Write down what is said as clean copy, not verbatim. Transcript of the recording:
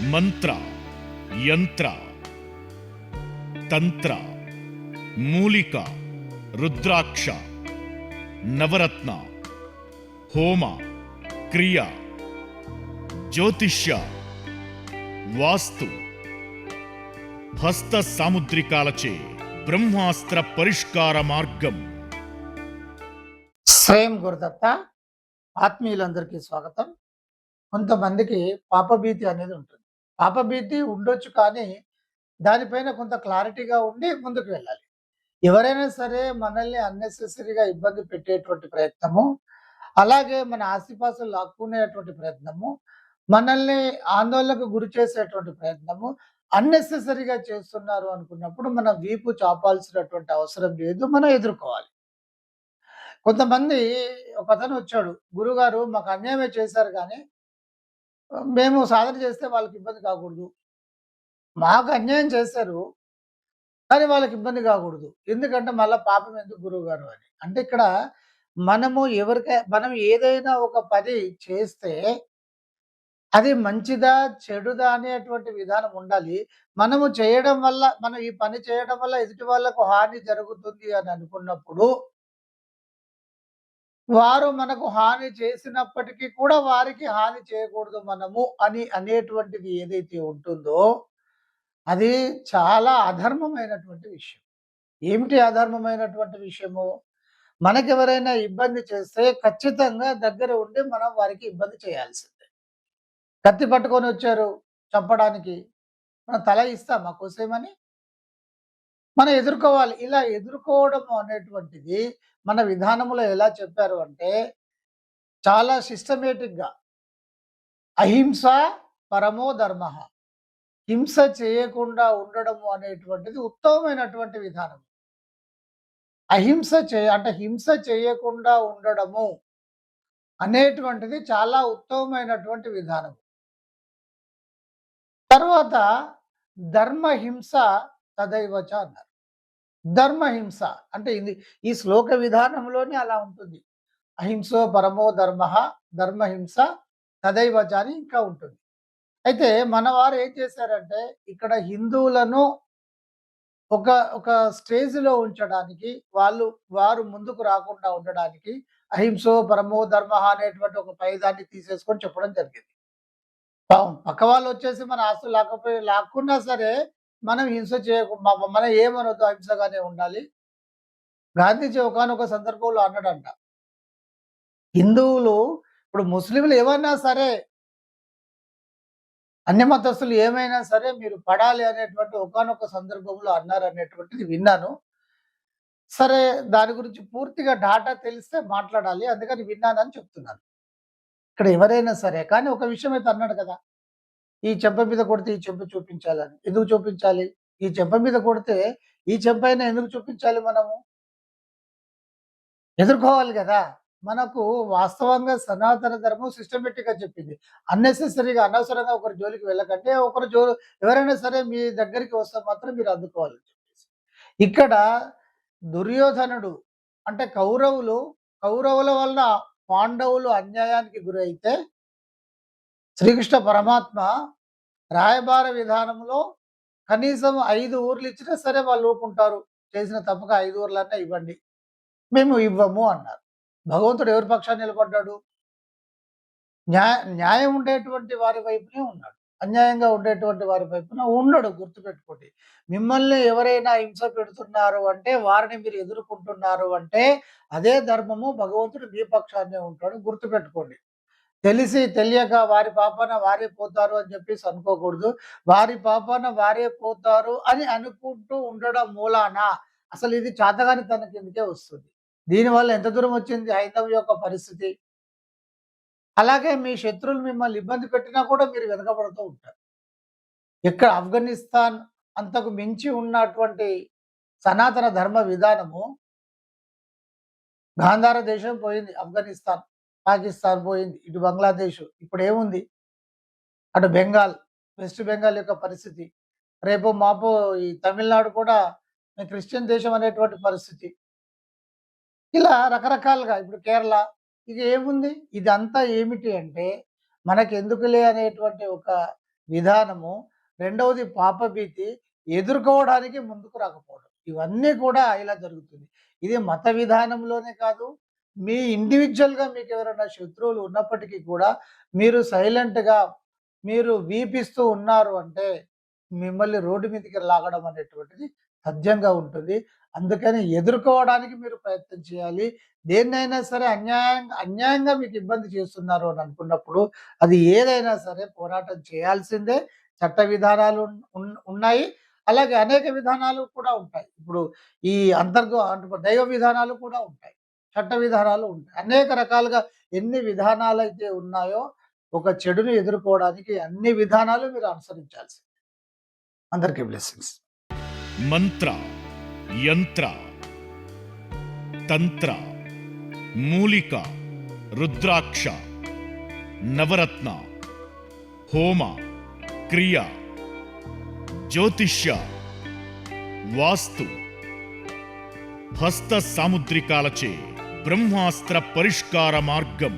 మంత్ర, యంత్ర, తంత్ర, మూలిక, రుద్రాక్ష, నవరత్న, హోమ, క్రియ, జ్యోతిష్య, వాస్తు, హస్త సాముద్రికాలచే బ్రహ్మాస్త్ర పరిష్కార మార్గం. శ్రేయం గురుదత్త. ఆత్మీయులందరికీ స్వాగతం. కొంతమందికి పాపభీతి అనేది ఉంటుంది. పాపభీతి ఉండొచ్చు, కానీ దానిపైన కొంత క్లారిటీగా ఉండి ముందుకు వెళ్ళాలి. ఎవరైనా సరే మనల్ని అన్నెసెసరీగా ఇబ్బంది పెట్టేటువంటి ప్రయత్నము, అలాగే మన ఆస్తిపాస్తులు లాక్కునేటువంటి ప్రయత్నము, మనల్ని ఆందోళనకు గురి చేసేటువంటి ప్రయత్నము అన్నెసెసరీగా చేస్తున్నారు అనుకున్నప్పుడు మనం వీపు చాపాల్సినటువంటి అవసరం లేదు, మనం ఎదుర్కోవాలి. కొంతమంది ఒకతను వచ్చాడు, గురుగారు మాకు అన్యాయమే చేశారు, కానీ మేము సాధన చేస్తే వాళ్ళకి ఇబ్బంది కాకూడదు. మాకు అన్యాయం చేశారు, కానీ వాళ్ళకి ఇబ్బంది కాకూడదు. ఎందుకంటే మళ్ళా పాపం ఎందుకు గురువుగారు అని. అంటే ఇక్కడ మనం ఏదైనా ఒక పని చేస్తే అది మంచిదా, చెడుదా అనేటువంటి విధానం ఉండాలి. మనం ఈ పని చేయడం వల్ల ఎదుటి వాళ్ళకు హాని జరుగుతుంది అని అనుకున్నప్పుడు, వారు మనకు హాని చేసినప్పటికీ కూడా వారికి హాని చేయకూడదు మనము అనేటువంటిది ఏదైతే ఉంటుందో, అది చాలా అధర్మమైనటువంటి విషయం. ఏమిటి అధర్మమైనటువంటి విషయము? మనకెవరైనా ఇబ్బంది చేస్తే ఖచ్చితంగా దగ్గర ఉండి మనం వారికి ఇబ్బంది చేయాల్సిందే. కత్తి పట్టుకొని వచ్చారు చంపడానికి, మనం తల ఇస్తామా కోసేమని? మనం ఎదుర్కోవాలి. ఇలా ఎదుర్కోవడం అనేటువంటిది మన విధానంలో ఎలా చెప్పారు అంటే, చాలా సిస్టమేటిక్‌గా అహింస పరమో ధర్మః. హింస చేయకుండా ఉండడము అనేటువంటిది ఉత్తమమైనటువంటి విధానం. హింస చేయకుండా ఉండడము అనేటువంటిది చాలా ఉత్తమమైనటువంటి విధానం. తర్వాత ధర్మహింస తదైవచ అన్నారు. ధర్మహింస అంటే ఈ శ్లోక విధానంలోనే అలా ఉంటుంది. అహింసో పరమో ధర్మః, ధర్మహింస తదైవచ అని ఇంకా ఉంటుంది. అయితే మనవారు ఏం చేశారంటే, ఇక్కడ హిందువులను ఒక ఒక స్టేజ్‌లో ఉంచడానికి, వారు ముందుకు రాకుండా ఉండడానికి అహింసో పరమో ధర్మః అనేటువంటి ఒక పైదాన్ని తీసేసుకొని చెప్పడం జరిగింది. పక్క వాళ్ళొచ్చేసి మన ఆస్తులు లాక్కున్నా సరే, మనం హింస మనం ఏమనొద్దు, అహింసగానే ఉండాలి. గాంధీజీ ఒకానొక సందర్భంలో అన్నాడంట, హిందువులు ఇప్పుడు ముస్లింలు ఏమన్నా సరే, అన్య మతస్థులు ఏమైనా సరే మీరు పడాలి అనేటువంటి ఒకానొక సందర్భంలో అన్నారనేటువంటిది విన్నాను. సరే, దాని గురించి పూర్తిగా డాటా తెలిస్తే మాట్లాడాలి. అందుకని విన్నానని చెప్తున్నాను. ఇక్కడ ఎవరైనా సరే, కానీ ఒక విషయం అయితే అన్నాడు కదా! ఈ చెంప మీద కొడితే ఈ చెంప చూపించాలని. ఎందుకు చూపించాలి? ఈ చెంప మీద కొడితే ఈ చెంపైనా ఎందుకు చూపించాలి మనము? ఎదుర్కోవాలి గదా! మనకు వాస్తవంగా సనాతన ధర్మం సిస్టమేటిక్‌గా చెప్పింది. అన్నెసెసరీగా అనవసరంగా ఒకరి జోలికి వెళ్ళకండి. ఎవరైనా సరే మీ దగ్గరికి వస్తే మాత్రం మీరు అందుకోవాలని చెప్పేసి. ఇక్కడ దుర్యోధనుడు అంటే కౌరవుల వలన పాండవులు అన్యాయానికి గురైతే, శ్రీకృష్ణ పరమాత్మ రాయబార విధానంలో కనీసం 5 ఊర్లు ఇచ్చినా సరే వాళ్ళు ఊరుకుంటారు. చేసిన తప్పుకు 5 ఊర్లన్నా ఇవ్వండి. మేము ఇవ్వము అన్నారు. భగవంతుడు ఎవరి పక్షాన నిలబడ్డాడు? న్యాయం ఉండేటువంటి వారి వైపునే ఉన్నాడు. అన్యాయంగా ఉండేటువంటి వారి వైపున ఉండడు. గుర్తుపెట్టుకోండి. మిమ్మల్ని ఎవరైనా హింస పెడుతున్నారు అంటే, వారిని మీరు ఎదుర్కొంటున్నారు అంటే, అదే ధర్మము, భగవంతుడు మీ పక్షాన్నే ఉంటాడు. గుర్తుపెట్టుకోండి. తెలిసి తెలియక వారి పాపాన వారే పోతారు అని చెప్పేసి అనుకోకూడదు. వారి పాపాన వారే పోతారు అని అనుకుంటూ ఉండడం మూలాన అసలు ఇది చాతగానితనం కిందకే వస్తుంది. దీనివల్ల ఎంత దూరం వచ్చింది హైందవ యొక్క పరిస్థితి. అలాగే మీ శత్రువులు మిమ్మల్ని ఇబ్బంది పెట్టినా కూడా మీరు వెనకబడుతూ ఉంటారు. ఇక్కడ ఆఫ్ఘనిస్తాన్ అంతకు మించి ఉన్నటువంటి సనాతన ధర్మ విధానము, గాంధార దేశం పోయింది, ఆఫ్ఘనిస్తాన్, పాకిస్తాన్ పోయింది, ఇటు బంగ్లాదేశ్, ఇప్పుడు ఏముంది? అటు బెంగాల్, వెస్ట్ బెంగాల్ యొక్క పరిస్థితి. రేపో మాపో ఈ తమిళనాడు కూడా క్రిస్టియన్ దేశం అనేటువంటి పరిస్థితి. ఇలా రకరకాలుగా ఇప్పుడు కేరళ, ఇక ఏముంది? ఇదంతా ఏమిటి అంటే, మనకెందుకులే అనేటువంటి ఒక విధానము, రెండవది పాపభీతి, ఎదుర్కోవడానికి ముందుకు రాకపోవడం. ఇవన్నీ కూడా ఇలా జరుగుతుంది. ఇది మత విధానంలోనే కాదు, మీ ఇండివిడ్యువల్‌గా మీకెవరైనా శత్రువులు ఉన్నప్పటికీ కూడా మీరు సైలెంట్‌గా మీరు వీపిస్తూ ఉన్నారు అంటే, మిమ్మల్ని రోడ్డు మీదకి లాగడం అనేటువంటిది తథ్యంగా ఉంటుంది. అందుకని ఎదుర్కోవడానికి మీరు ప్రయత్నం చేయాలి. దేన్నైనా సరే అన్యాయంగా మీకు ఇబ్బంది చేస్తున్నారు అని అనుకున్నప్పుడు, అది ఏదైనా సరే పోరాటం చేయాల్సిందే. చట్ట విధానాలు ఉన్నాయి. అలాగే అనేక విధానాలు కూడా ఉంటాయి. ఇప్పుడు ఈ దైవ విధానాలు కూడా ఉంటాయి. చట్ట విధానాలు ఉంటాయి. అనేక రకాలుగా ఎన్ని విధానాలైతే ఉన్నాయో, ఒక చెడుని ఎదుర్కోవడానికి అన్ని విధానాలు మీరు అనుసరించాల్సిందే. అందరికీ బ్లెస్సింగ్స్. మంత్ర, యంత్ర, తంత్ర, మూలిక, రుద్రాక్ష, నవరత్న, హోమ, క్రియ, జ్యోతిష్య, వాస్తు, హస్త సాముద్రికాలచే బ్రహ్మాస్త్ర పరిష్కార మార్గం